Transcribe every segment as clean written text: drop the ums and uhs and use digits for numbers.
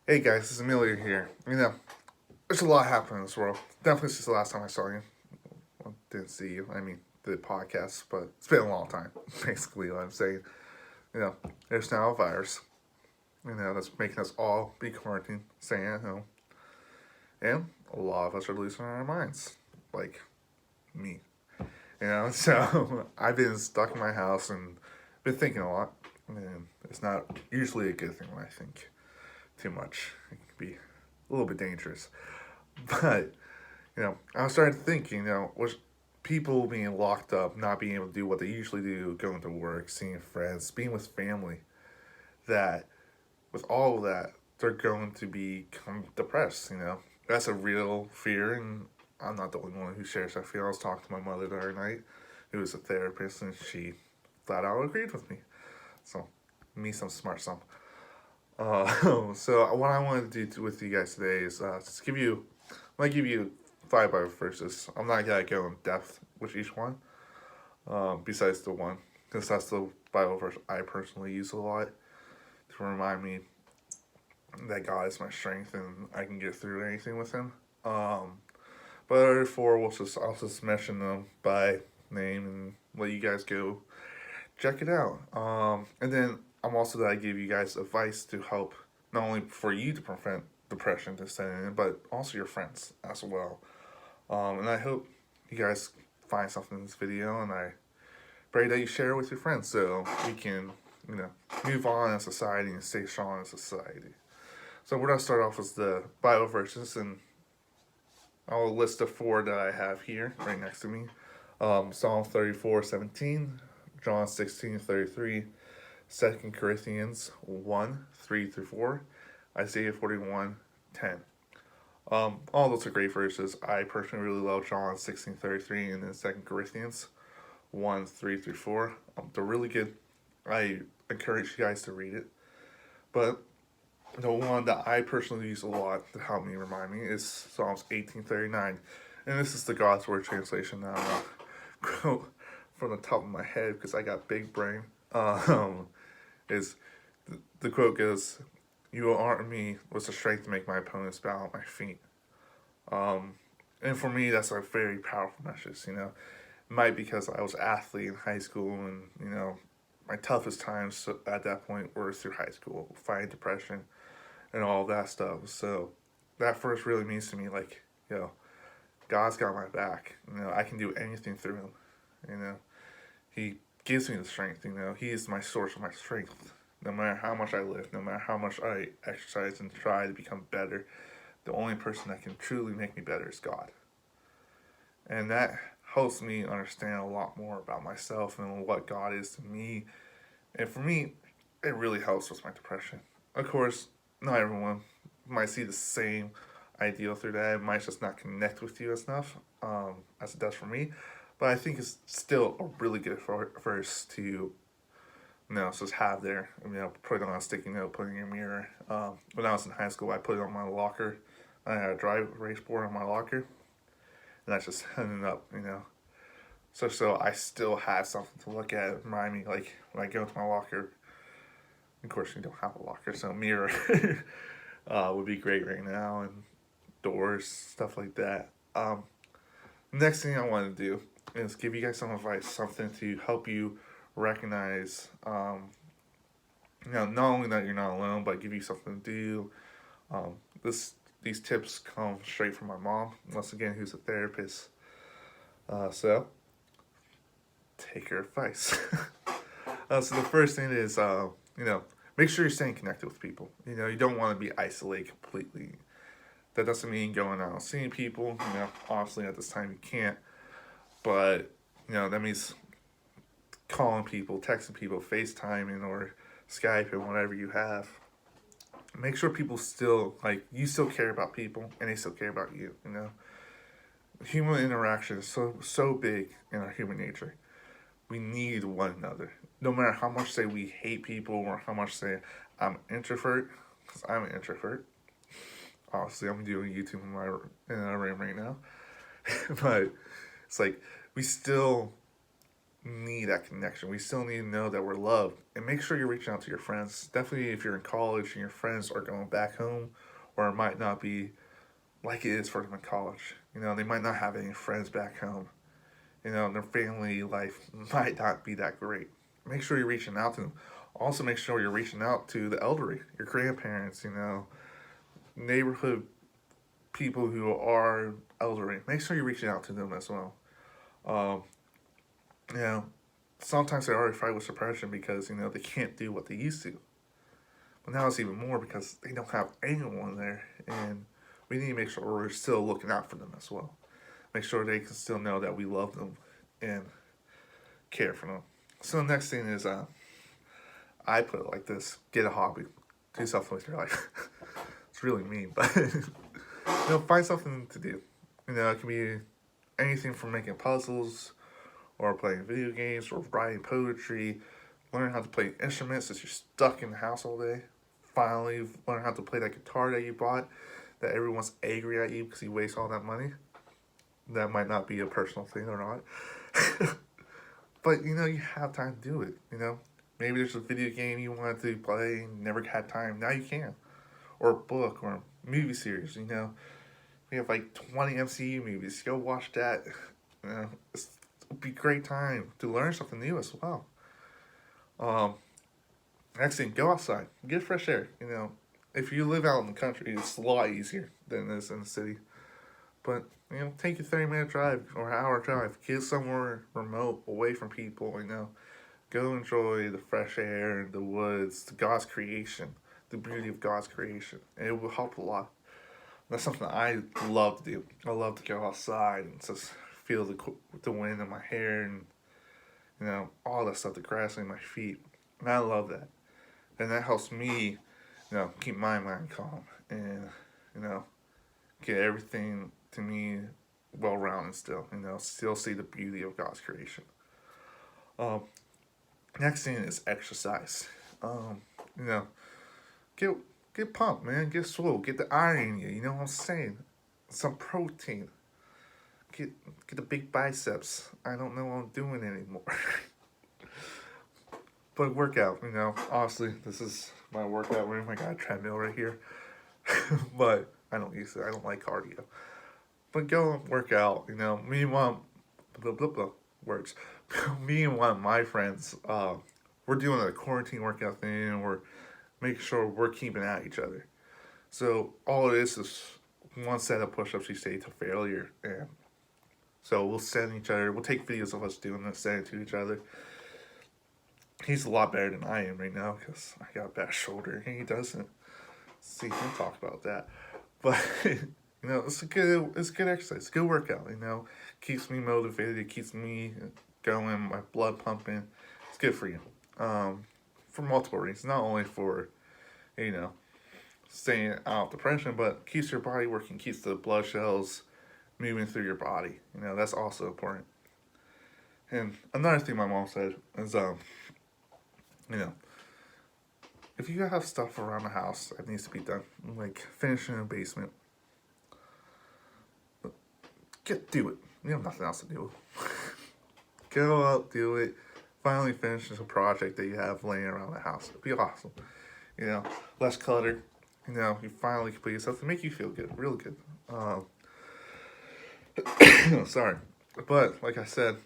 Hey guys, this is Amelia here. There's a lot happening in this world. Definitely since the last time I saw you. Well, didn't see you. I mean, the podcast, but it's been a long time. Basically, what I'm saying. You know, there's now a virus. That's making us all be quarantined, staying at home, and a lot of us are losing our minds, like me. So I've been stuck in my house and been thinking a lot. And it's not usually a good thing when I think too much. It can be a little bit dangerous. But I started thinking, was people being locked up, not being able to do what they usually do, going to work, seeing friends, being with family, that with all of that, they're going to become depressed, That's a real fear, and I'm not the only one who shares that fear. I was talking to my mother the other night, who is a therapist, and she flat out agreed with me. So, me some smart some. So what I wanted to do with you guys today is just I'm gonna give you five Bible verses. I'm not gonna go in depth with each one, besides the one, because that's the Bible verse I personally use a lot to remind me that God is my strength and I can get through anything with Him. But the other four, I'll just mention them by name and let you guys go check it out. And then I'm also that I give you guys advice to help not only for you to prevent depression to set in, but also your friends as well. And I hope you guys find something in this video, and I pray that you share it with your friends so we can, you know, move on in society and stay strong in society. So we're gonna start off with the Bible verses, and I'll list the four that I have here right next to me. Psalm 34:17, John 16:33, 2 Corinthians 1:3-4, Isaiah 41:10. All those are great verses. I personally really love John 16:33 and then 2 Corinthians 1:3-4. They're really good. I encourage you guys to read it. But the one that I personally use a lot to help me remind me is Psalms 18:39. And this is the God's Word translation that I'm not quote from the top of my head because I got big brain. Is the quote goes, "You will arm me with the strength to make my opponents bow at my feet." And for me, that's a very powerful message. Might because I was an athlete in high school, and my toughest times at that point were through high school, fighting depression and all of that stuff. So that verse really means to me, like, God's got my back. I can do anything through Him. He gives me the strength. He is my source of my strength. No matter how much I lift, no matter how much I exercise and try to become better, the only person that can truly make me better is God. And that helps me understand a lot more about myself and what God is to me. And for me, it really helps with my depression. Of course, not everyone might see the same ideal through that. It might just not connect with you enough as it does for me. But I think it's still a really good verse to just have there. Put it on a sticky note, put it in your mirror. When I was in high school, I put it on my locker. I had a dry erase board on my locker, and I just hung it up. So I still had something to look at, remind me, like when I go to my locker. Of course, you don't have a locker, so a mirror would be great right now, and doors, stuff like that. Next thing I want to do is give you guys some advice, something to help you recognize, not only that you're not alone, but give you something to do. These tips come straight from my mom, once again, who's a therapist. So take her advice. So the first thing is, make sure you're staying connected with people. You don't want to be isolated completely. That doesn't mean going out and seeing people. Obviously at this time you can't. But, that means calling people, texting people, FaceTiming, or Skyping, whatever you have. Make sure people still, you still care about people, and they still care about you, Human interaction is so big in our human nature. We need one another. No matter how much say we hate people or how much say I'm an introvert, because I'm an introvert. Obviously, I'm doing YouTube in a room right now. But it's like we still need that connection. We still need to know that we're loved. And make sure you're reaching out to your friends. Definitely if you're in college and your friends are going back home, or it might not be like it is for them in college. They might not have any friends back home. Their family life might not be that great. Make sure you're reaching out to them. Also, make sure you're reaching out to the elderly, your grandparents, neighborhood people who are elderly. Make sure you're reaching out to them as well. Um, you know, Sometimes they already fight with depression because, they can't do what they used to. But now it's even more because they don't have anyone there. And we need to make sure we're still looking out for them as well. Make sure they can still know that we love them and care for them. So the next thing is, I put it like this: get a hobby, do something with your life. It's really mean, but find something to do. It can be anything from making puzzles, or playing video games, or writing poetry. Learn how to play instruments since you're stuck in the house all day. Finally, learn how to play that guitar that you bought that everyone's angry at you because you waste all that money. That might not be a personal thing or not. But, you have time to do it, Maybe there's a video game you wanted to play and never had time. Now you can. Or a book or a movie series, We have like 20 MCU movies. Go watch that. It'll be a great time to learn something new as well. Next thing, go outside. Get fresh air, If you live out in the country, it's a lot easier than it is in the city. But, take a 30-minute drive or hour drive. Get somewhere remote, away from people, Go enjoy the fresh air, the woods, God's creation, the beauty of God's creation. And it will help a lot. That's something I love to do. I love to go outside and just feel the wind in my hair and, all that stuff, the grass in my feet. And I love that. And that helps me, keep my mind calm and, get everything to me well-rounded still, still see the beauty of God's creation. Next thing is exercise. You know, get pumped, man. Get swole. Get the iron in you. You know what I'm saying? Some protein. Get the big biceps. I don't know what I'm doing anymore. But workout, honestly, this is my workout room. I got a treadmill right here. But I don't use it. I don't like cardio. But go work out, Me and one, blah, blah, blah, works. Me and one of my friends, we're doing a quarantine workout thing, and we're making sure we're keeping at each other. So all it is one set of push-ups each day to failure, and so we'll send each other. We'll take videos of us doing this, send it to each other. He's a lot better than I am right now because I got a bad shoulder, and he doesn't. See, we'll talk about that, but. It's a good exercise, it's a good workout, keeps me motivated, it keeps me going, my blood pumping. It's good for you, for multiple reasons, not only for, staying out of depression, but keeps your body working, keeps the blood cells moving through your body, that's also important. And another thing my mom said is, if you have stuff around the house that needs to be done, like finishing the basement, do it. You have nothing else to do. Go out, do it. Finally finish a project that you have laying around the house. It'd be awesome. Less clutter. You finally complete yourself to make you feel good, real good. Sorry. But, like I said,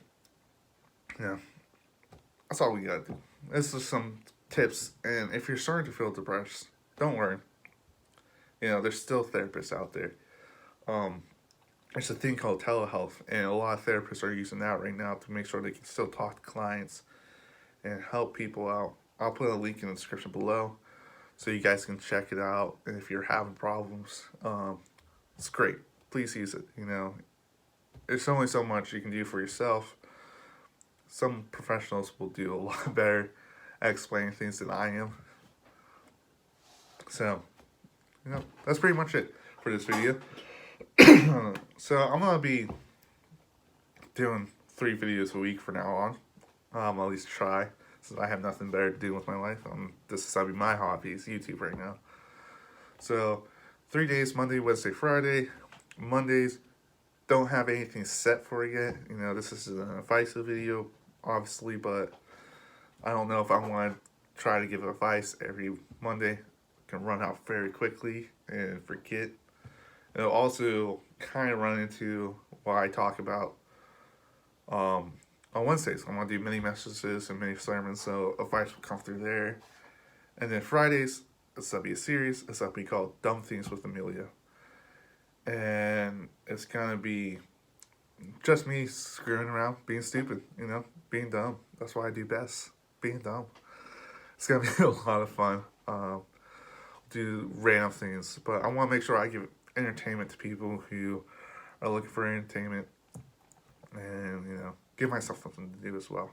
that's all we gotta do. This is some tips, and if you're starting to feel depressed, don't worry. There's still therapists out there. There's a thing called telehealth, and a lot of therapists are using that right now to make sure they can still talk to clients and help people out. I'll put a link in the description below so you guys can check it out. And if you're having problems, it's great. Please use it. There's only so much you can do for yourself. Some professionals will do a lot better at explaining things than I am. So, that's pretty much it for this video. So I'm gonna be doing 3 videos a week from now on. At least try, since I have nothing better to do with my life. This is gonna be my hobby, is YouTube right now. So 3 days: Monday, Wednesday, Friday. Mondays, don't have anything set for it yet. This is an advice video. obviously, but I don't know if I want to try to give advice every Monday. It can run out very quickly and forget. It'll also kind of run into what I talk about on Wednesdays. I'm going to do mini messages and mini sermons, so advice will come through there. And then Fridays, it's going to be a series. It's going to be called Dumb Things with Amelia. And it's going to be just me screwing around, being stupid, being dumb. That's what I do best, being dumb. It's going to be a lot of fun. Do random things, but I want to make sure I give entertainment to people who are looking for entertainment, and give myself something to do as well.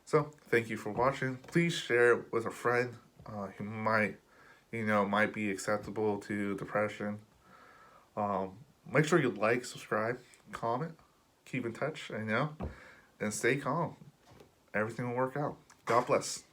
So thank you for watching. Please share it with a friend who might be acceptable to depression. Make sure you like, subscribe, comment, keep in touch, and stay calm. Everything will work out. God bless.